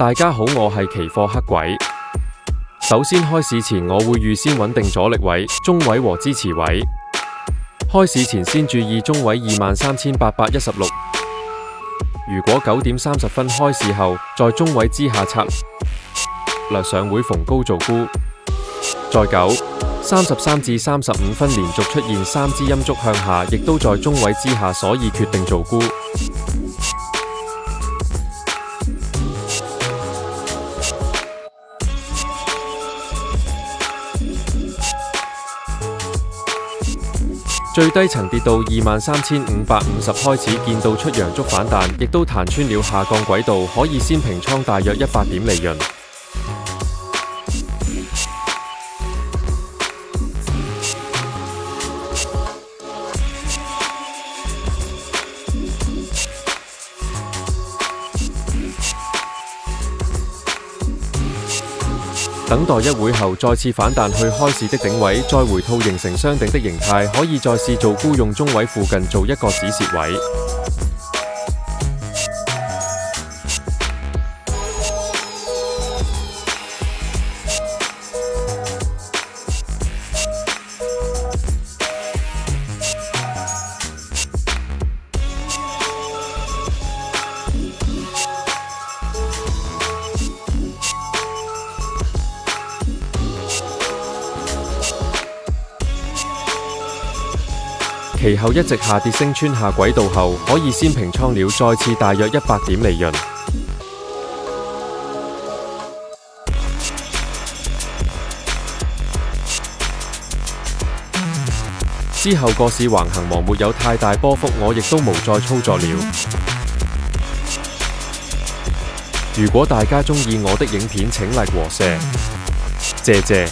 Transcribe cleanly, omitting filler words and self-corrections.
大家好，我係期貨黑鬼。首先開市前我會預先穩定阻力位、中位和支持位。開市前先注意中位23,816。如果9點30分開市後，在中位之下策略上會逢高做沽。在9:33至35分連續出現3支陰燭向下，亦都在中位之下，所以決定做沽。最低層跌到23,550，開始見到出陽燭反彈，亦都彈穿了下降軌道，可以先平倉大約100點利潤。等待一會後再次反彈去開市的頂位，再回吐形成雙頂的形態，可以再試做沽，用中位附近做一個止蝕位。其後一直下跌升穿下軌道後，可以先平倉了，再次大約100點利潤。之後個市橫行忙，沒有太大波幅，我亦都無再操作了。如果大家鍾意我的影片，請 like 和 share，謝謝。